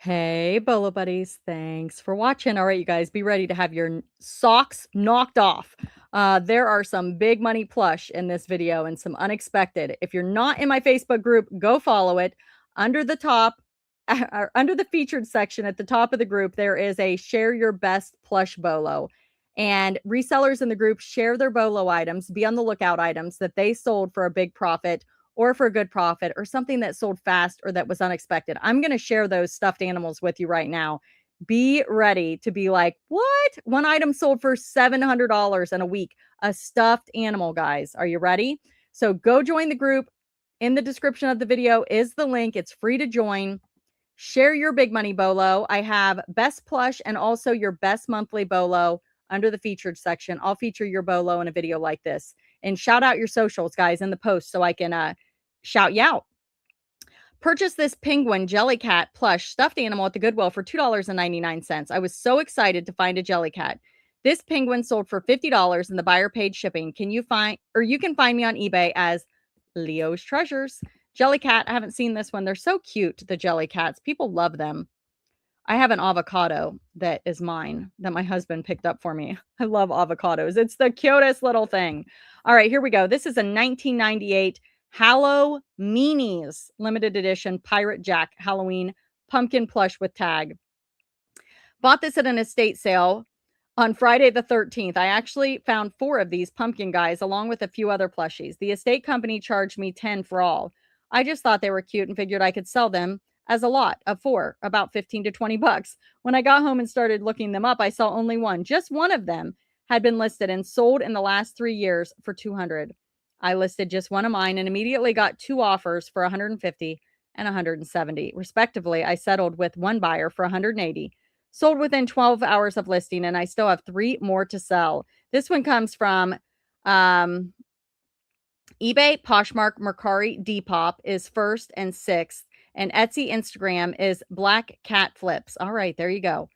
Hey, Bolo buddies. Thanks for watching. All right, you guys, be ready to have your socks knocked off. There are some big money plush in this video and some unexpected. If you're not in my Facebook group, go follow it. Under the top, or under the featured section at the top of the group, there is a share your best plush Bolo. And resellers in the group share their Bolo items, be on the lookout items that they sold for a big profit or for a good profit or something that sold fast or that was unexpected. I'm going to share those stuffed animals with you right now. Be ready to be like, what? One item sold for $700 in a week. A stuffed animal, guys. Are you ready? So go join the group. In the description of the video is the link. It's free to join. Share your big money Bolo. I have best plush and also your best monthly Bolo under the featured section. I'll feature your Bolo in a video like this. And shout out your socials, guys, in the post so I can shout you out. Purchase this penguin jelly cat plush stuffed animal at the Goodwill for $2.99. I was so excited to find a jelly cat. This penguin sold for $50 and the buyer paid shipping. You can find me on eBay as Leo's Treasures. Jelly cat, I haven't seen this one. They're so cute, the jelly cats. People love them. I have an avocado that is mine that my husband picked up for me. I love avocados. It's the cutest little thing. All right, here we go. This is a 1998 Hallow Meanies limited edition Pirate Jack Halloween pumpkin plush with tag. Bought this at an estate sale on Friday the 13th. I actually found 4 of these pumpkin guys along with a few other plushies. The estate company charged me 10 for all. I just thought they were cute and figured I could sell them as a lot of 4, about 15 to 20 bucks. When I got home and started looking them up, I saw only one. Just one of them had been listed and sold in the last 3 years for 200. I listed just one of mine and immediately got 2 offers for 150 and 170. Respectively, I settled with one buyer for 180. Sold within 12 hours of listing, and I still have 3 more to sell. This one comes from eBay, Poshmark, Mercari, Depop is first and 6th. And Etsy, Instagram is Black Cat Flips. All right, there you go.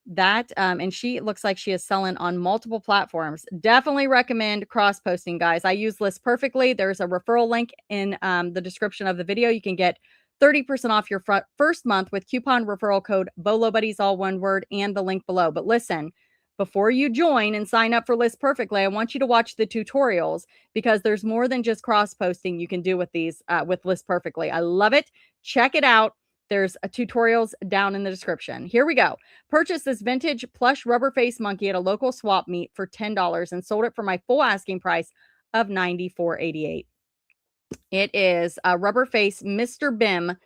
That and she looks like she is selling on multiple platforms. Definitely recommend cross posting, guys. I use List Perfectly. There's a referral link in the description of the video. You can get 30% off your first month with coupon referral code bolobuddies, all one word, and the link below. But listen, before you join and sign up for List Perfectly, I want you to watch the tutorials because there's more than just cross posting you can do with these with List Perfectly. I love it. Check it out. There's tutorials down in the description. Here we go. Purchased this vintage plush rubber face monkey at a local swap meet for $10 and sold it for my full asking price of $94.88. It is a rubber face Mr. Bim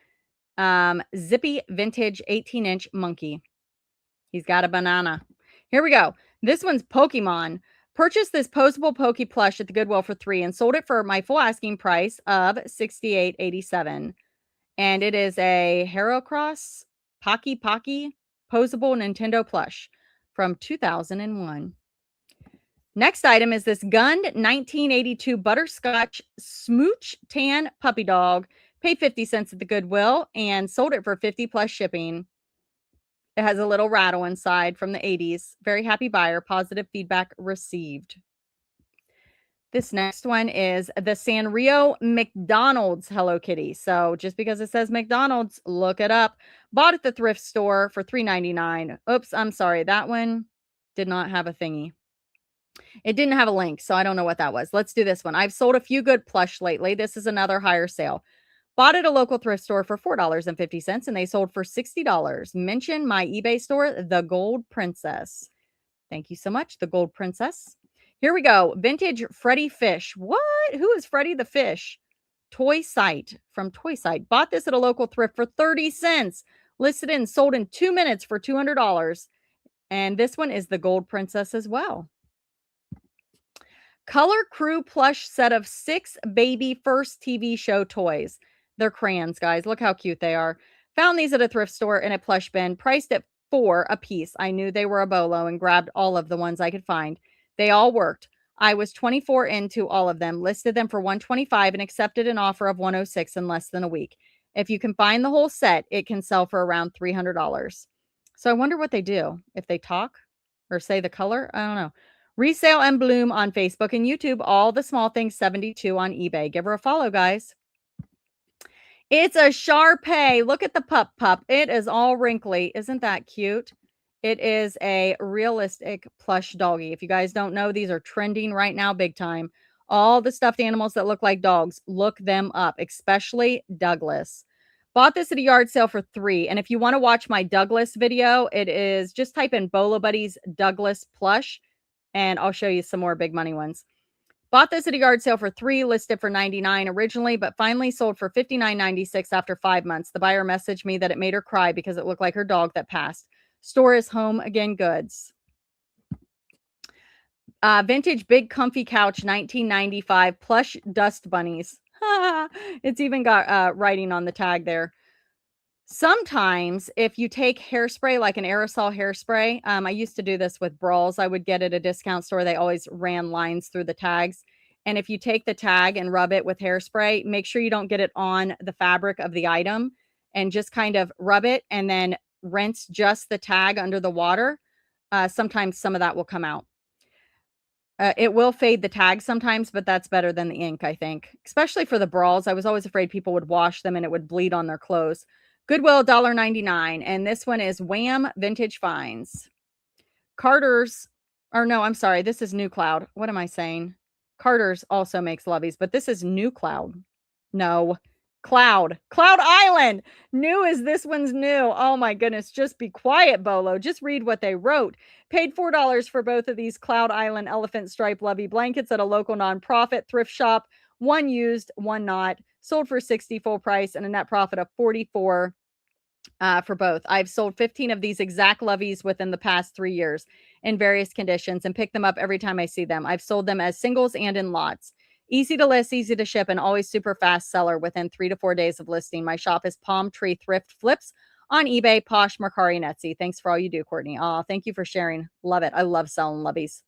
zippy vintage 18-inch monkey. He's got a banana. Here we go. This one's Pokemon. Purchased this posable Poke plush at the Goodwill for $3 and sold it for my full asking price of $68.87. And it is a Heracross Pocky posable Nintendo plush from 2001. Next item is this Gund 1982 Butterscotch Smooch Tan Puppy Dog. Paid 50 cents at the Goodwill and sold it for 50 plus shipping. It has a little rattle inside from the 80s. Very happy buyer. Positive feedback received. This next one is the Sanrio McDonald's Hello Kitty. So just because it says McDonald's, look it up. Bought at the thrift store for $3.99. Oops, I'm sorry. That one did not have a thingy. It didn't have a link, so I don't know what that was. Let's do this one. I've sold a few good plush lately. This is another higher sale. Bought at a local thrift store for $4.50, and they sold for $60. Mention my eBay store, The Gold Princess. Thank you so much, The Gold Princess. Here we go. Vintage Freddy Fish. What? Who is Freddy the Fish? Toy Site from Toy Site. Bought this at a local thrift for 30 cents. Listed and sold in 2 minutes for $200. And this one is the Gold Princess as well. Color Crew plush set of 6 baby first TV show toys. They're crayons, guys. Look how cute they are. Found these at a thrift store in a plush bin. Priced at $4 a piece. I knew they were a Bolo and grabbed all of the ones I could find. They all worked. I was 24 into all of them, listed them for $125 and accepted an offer of $106 in less than a week. If you can find the whole set, it can sell for around $300. So I wonder what they do. If they talk or say the color, I don't know. Resale and Bloom on Facebook and YouTube. All the Small Things 72 on eBay. Give her a follow, guys. It's a Shar-Pei. Look at the pup. It is all wrinkly. Isn't that cute? It is a realistic plush doggy. If you guys don't know, these are trending right now big time. All the stuffed animals that look like dogs, look them up, especially Douglas. Bought this at a yard sale for 3. And if you want to watch my Douglas video, it is just type in Bolo Buddies Douglas plush, and I'll show you some more big money ones. Bought this at a yard sale for 3, listed for 99 originally, but finally sold for 59.96 after 5 months. The buyer messaged me that it made her cry because it looked like her dog that passed. Store is Home Again Goods. Vintage big comfy couch, 1995, plush dust bunnies. It's even got writing on the tag there. Sometimes if you take hairspray, like an aerosol hairspray, I used to do this with brawls. I would get at a discount store. They always ran lines through the tags. And if you take the tag and rub it with hairspray, make sure you don't get it on the fabric of the item, and just kind of rub it and then rinse just the tag under the water. Sometimes some of that will come out. It will fade the tag sometimes, but that's better than the ink, I think, especially for the brawls. I was always afraid people would wash them and it would bleed on their clothes. Goodwill, $1.99. And this one is Wham Vintage Finds. Carter's, or no, I'm sorry. This is New Cloud. What am I saying? Carter's also makes loveys, but this is New Cloud. No, Cloud Island. New is this one's new. Oh my goodness. Just be quiet, Bolo. Just read what they wrote. Paid $4 for both of these Cloud Island elephant stripe lovey blankets at a local nonprofit thrift shop. One used, one not. Sold for 60 full price and a net profit of 44 for both. I've sold 15 of these exact loveys within the past 3 years in various conditions and pick them up every time I see them. I've sold them as singles and in lots. Easy to list, easy to ship, and always super fast seller within 3 to 4 days of listing. My shop is Palm Tree Thrift Flips on eBay, Posh, Mercari, and Etsy. Thanks for all you do, Courtney. Oh, thank you for sharing. Love it. I love selling loveys.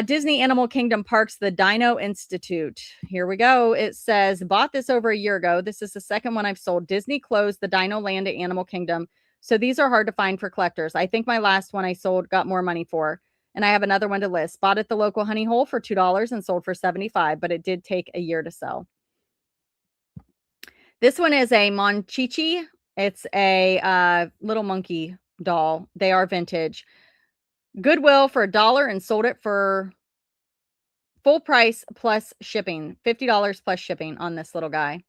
Disney Animal Kingdom Parks, the Dino Institute. Here we go. It says, bought this over a year ago. This is the second one I've sold. Disney closed the Dino Land at Animal Kingdom, so these are hard to find for collectors. I think my last one I sold got more money for, and I have another one to list. Bought at the local Honey Hole for $2 and sold for 75, but it did take a year to sell. This one is a Monchichi. It's a little monkey doll. They are vintage. Goodwill for $1 and sold it for full price plus shipping, $50 plus shipping on this little guy.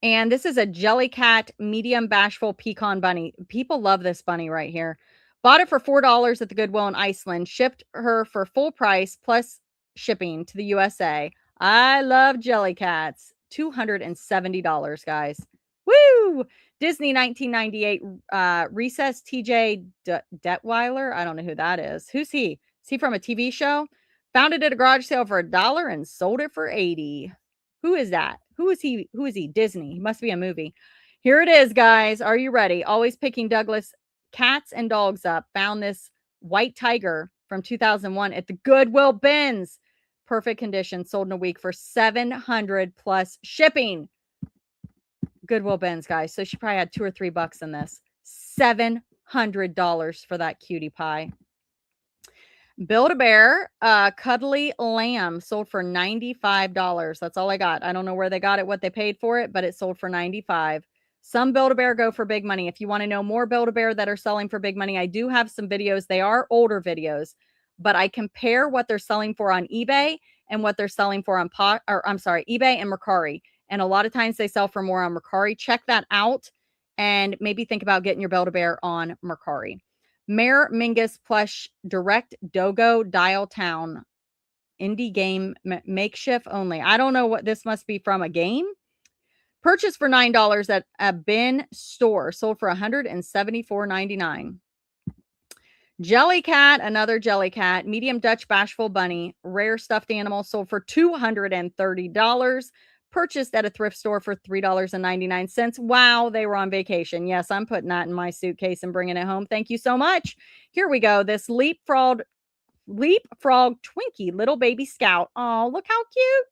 And this is a Jellycat medium bashful pecan bunny. People love this bunny right here. Bought it for $4 at the Goodwill in Iceland. Shipped her for full price plus shipping to the USA. I love Jellycats. $270, guys. Woo! Disney 1998 Recess TJ Detweiler. I don't know who that is. Who's he? Is he from a TV show? Found it at a garage sale for $1 and sold it for 80. Who is that? Who is he? Who is he? Disney. He must be a movie. Here it is, guys. Are you ready? Always picking Douglas cats and dogs up. Found this white tiger from 2001 at the Goodwill bins. Perfect condition. Sold in a week for 700 plus shipping. Goodwill bins, guys. So she probably had $2 or $3 in this. $700 for that cutie pie. Build-A-Bear, cuddly lamb sold for $95. That's all I got. I don't know where they got it, what they paid for it, but it sold for $95. Some Build-A-Bear go for big money. If you want to know more Build-A-Bear that are selling for big money, I do have some videos. They are older videos, but I compare what they're selling for on eBay and what they're selling for on eBay and Mercari. And a lot of times they sell for more on Mercari. Check that out and maybe think about getting your Build-A-Bear on Mercari. Mare Mingus plush direct Dogo Dial Town indie game makeshift only. I don't know what this must be from, a game. Purchased for $9 at a bin store. Sold for $174.99. Jellycat, another Jellycat, medium Dutch bashful bunny, rare stuffed animal, sold for $230. Purchased at a thrift store for $3.99. Wow, they were on vacation. Yes, I'm putting that in my suitcase and bringing it home. Thank you so much. Here we go. This leapfrog Twinkie, little baby scout. Oh, look how cute.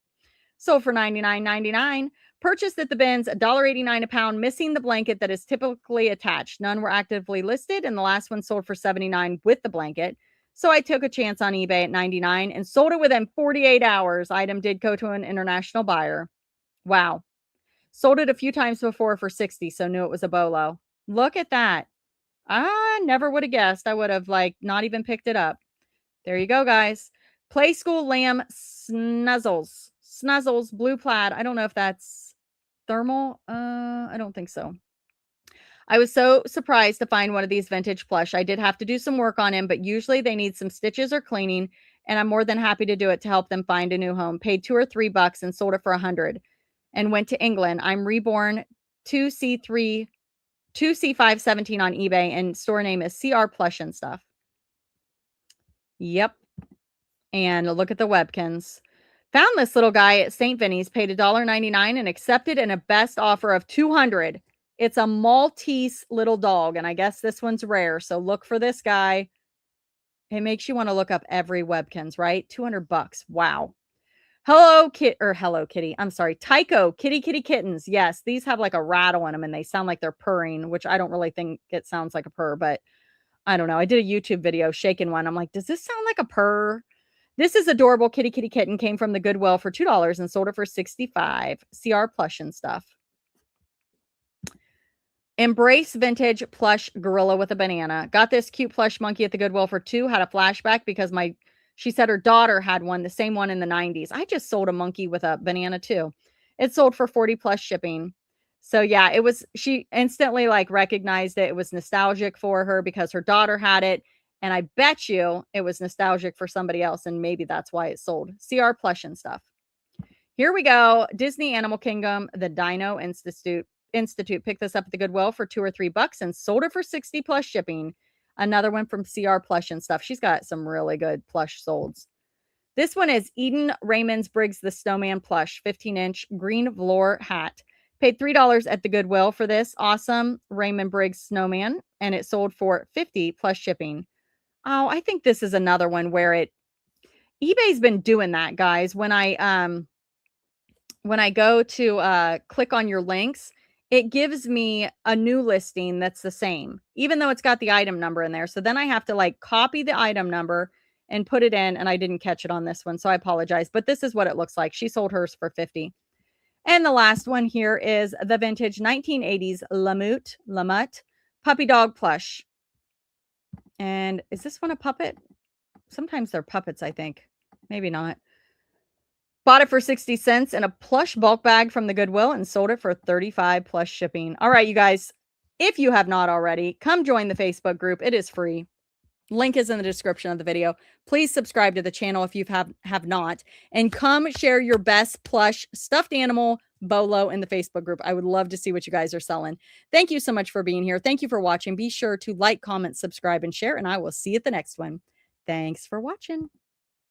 Sold for $99.99. Purchased at the bins, $1.89 a pound, missing the blanket that is typically attached. None were actively listed, and the last one sold for $79 with the blanket. So I took a chance on eBay at $99 and sold it within 48 hours. Item did go to an international buyer. Wow. Sold it a few times before for 60, so knew it was a Bolo. Look at that. I never would have guessed. I would have, like, not even picked it up. There you go, guys. Play School Lamb Snuzzles. Snuzzles, blue plaid. I don't know if that's thermal. I don't think so. I was so surprised to find one of these vintage plush. I did have to do some work on him, but usually they need some stitches or cleaning, and I'm more than happy to do it to help them find a new home. Paid $2 or $3 and sold it for 100 and went to England. I'm reborn 2C3 2C517 on eBay, and store name is CR Plush and stuff. Yep. And look at the Webkins. Found this little guy at St. Vinny's, paid $1.99 and accepted in a best offer of 200. It's a Maltese little dog, and I guess this one's rare. So look for this guy. It makes you want to look up every Webkins, right? $200. Wow. Hello Kitty. I'm sorry. Tycho Kitty Kittens. Yes, these have like a rattle in them and they sound like they're purring, which I don't really think it sounds like a purr, but I don't know. I did a YouTube video shaking one. I'm like, does this sound like a purr? This is adorable kitty kitten. Came from the Goodwill for $2 and sold it for 65. CR Plush and stuff. Embrace vintage plush gorilla with a banana. Got this cute plush monkey at the Goodwill for $2. Had a flashback because she said her daughter had one, the same one in the 90s. I just sold a monkey with a banana too. It sold for 40 plus shipping. So yeah, she instantly like recognized it. It was nostalgic for her because her daughter had it. And I bet you it was nostalgic for somebody else. And maybe that's why it sold. CR Plush and stuff. Here we go. Disney Animal Kingdom, the Dino Institute picked this up at the Goodwill for $2 or $3 and sold it for 60 plus shipping. Another one from CR Plush and stuff. She's got some really good plush solds. This one is Eden Raymond's Briggs the Snowman plush, 15-inch green velour hat. Paid $3 at the Goodwill for this awesome Raymond Briggs snowman, and it sold for 50 plus shipping. Oh, I think this is another one where eBay's been doing that, guys. When I go to click on your links, it gives me a new listing that's the same, even though it's got the item number in there. So then I have to like copy the item number and put it in, and I didn't catch it on this one, so I apologize. But this is what it looks like. She sold hers for 50. And the last one here is the vintage 1980s Lamut puppy dog plush. And is this one a puppet? Sometimes they're puppets, I think. Maybe not. Bought it for 60 cents in a plush bulk bag from the Goodwill and sold it for 35 plus shipping. All right, you guys, if you have not already, come join the Facebook group. It is free. Link is in the description of the video. Please subscribe to the channel if you have not, and come share your best plush stuffed animal Bolo in the Facebook group. I would love to see what you guys are selling. Thank you so much for being here. Thank you for watching. Be sure to like, comment, subscribe, and share, and I will see you at the next one. Thanks for watching.